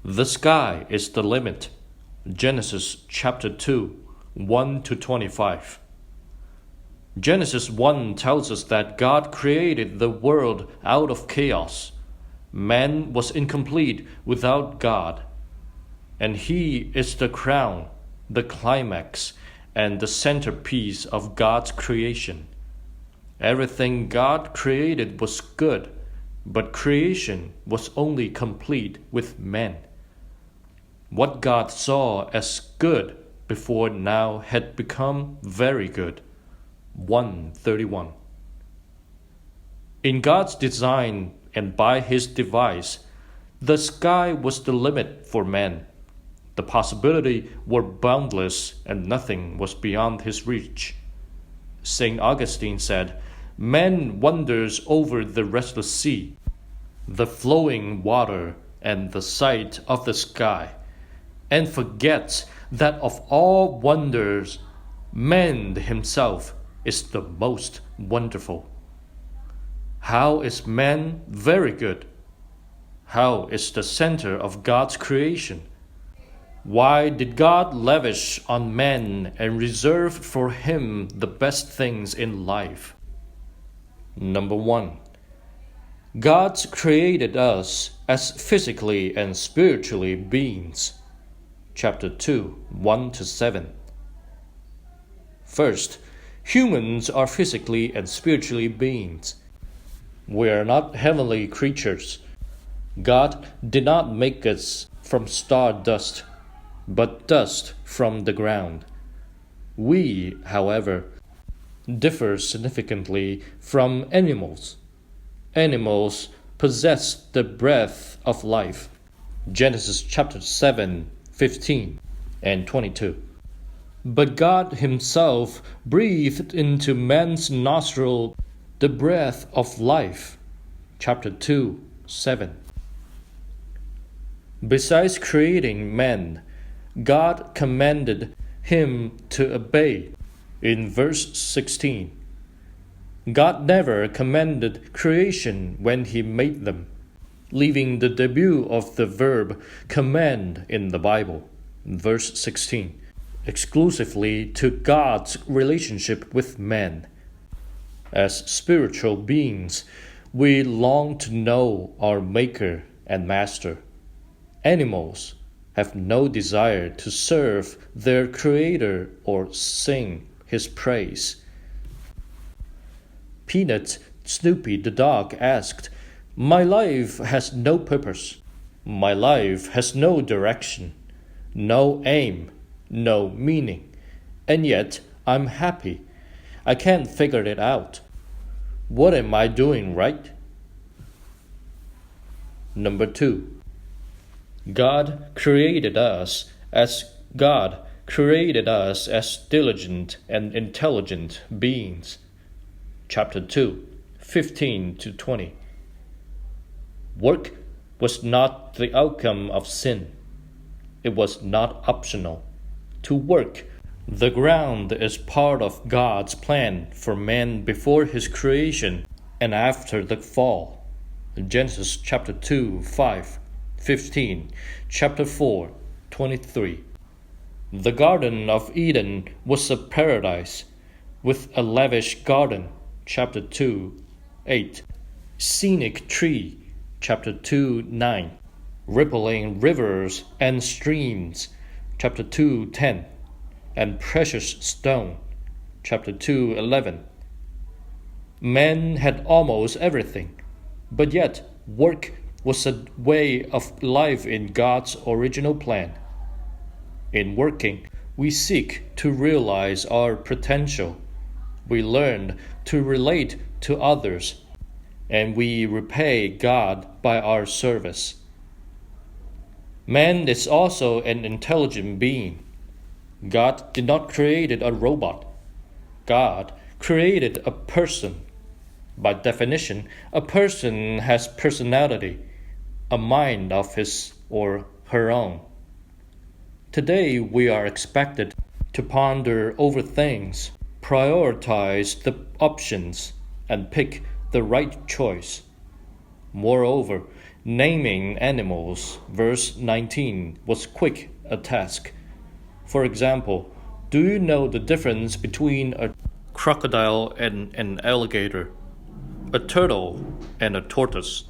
The sky is the limit. Genesis chapter 2, 1 to 25. Genesis 1 tells us that God created the world out of chaos. Man was incomplete without God. And He is the crown, the climax, and the centerpiece of God's creation. Everything God created was good, but creation was only complete with man. What God saw as good before now had become very good. 1:31. In God's design and by His device, the sky was the limit for man. The possibilities were boundless and nothing was beyond his reach. St. Augustine said, "Man wanders over the restless sea, the flowing water, and the sight of the sky, and forgets that of all wonders, man himself is the most wonderful." How is man very good? How is the center of God's creation? Why did God lavish on man and reserve for him the best things in life? Number 1. God created us as physically and spiritually beings. Chapter 2, 1 to 7. First, humans are physically and spiritually beings. We are not heavenly creatures. God did not make us from stardust, but dust from the ground. We, however, differ significantly from animals. Animals possess the breath of life. Genesis chapter 7, 15 and 22. But God Himself breathed into man's nostril the breath of life. Chapter 2, 7. Besides creating man, God commanded him to obey. In verse 16, God never commanded creation when He made them, leaving the debut of the verb command in the Bible, verse 16, exclusively to God's relationship with man. As spiritual beings, we long to know our Maker and Master. Animals have no desire to serve their Creator or sing His praise. Peanut Snoopy the dog asked, "My life has no purpose. My life has no direction, no aim, no meaning, and yet I'm happy. I can't figure it out. What am I doing right?" Number 2. God created us as diligent and intelligent beings. Chapter 2, 15 to 20. Work was not the outcome of sin. It was not optional. To work, the ground is part of God's plan for man before his creation and after the fall. Genesis chapter 2, 5, 15, chapter 4, 23. The Garden of Eden was a paradise with a lavish garden. Chapter 2, 8. Scenic tree. Chapter 2, 9. Rippling rivers and streams. Chapter 2, 10. And precious stone. Chapter 2, 11. Man had almost everything, but yet work was a way of life in God's original plan. In working, we seek to realize our potential. We learn to relate to others, and we repay God by our service. Man is also an intelligent being. God did not create a robot. God created a person. By definition, a person has personality, a mind of his or her own. Today we are expected to ponder over things, prioritize the options, and pick the right choice. Moreover, Naming animals, verse 19, was quick a task. For example, do you know the difference between a crocodile and an alligator, a turtle and a tortoise,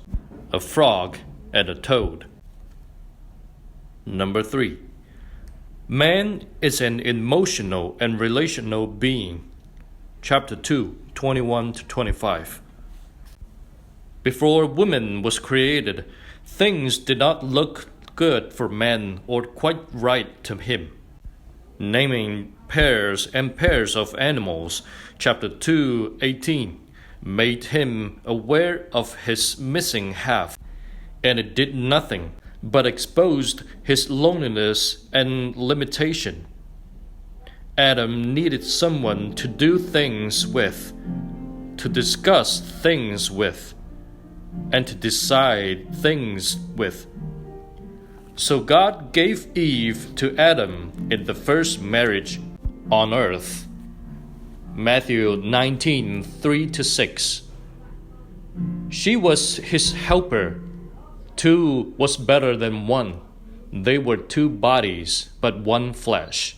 a frog and a toad? Number 3. Man is an emotional and relational being. Chapter 2, 21 to 25. Before woman was created, things did not look good for man or quite right to him. Naming pairs and pairs of animals, chapter 2, 18, made him aware of his missing half, and it did nothing but exposed his loneliness and limitation. Adam needed someone to do things with, to discuss things with, and to decide things with. So God gave Eve to Adam in the first marriage on earth. Matthew 19, 3-6. She was his helper. 2 was better than 1. They were 2 bodies, but 1 flesh.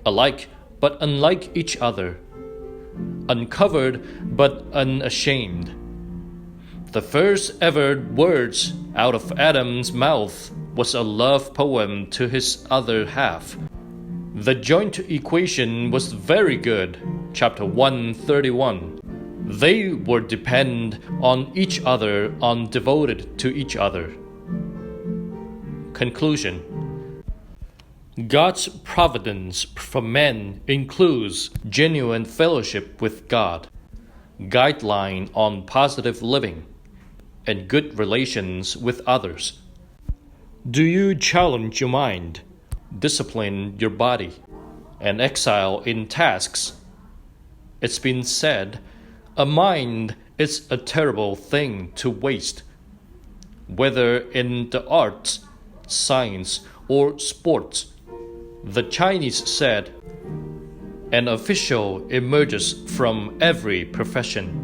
Alike, but unlike each other. Uncovered, but unashamed. The first ever words out of Adam's mouth was a love poem to his other half. The joint equation was very good, chapter 131. They were dependent on each other, devoted to each other. Conclusion. God's providence for men includes genuine fellowship with God, guideline on positive living, and good relations with others. Do you challenge your mind, discipline your body, and excel in tasks? It's been said, a mind is a terrible thing to waste. Whether in the arts, science, or sports, the Chinese said, an official emerges from every profession.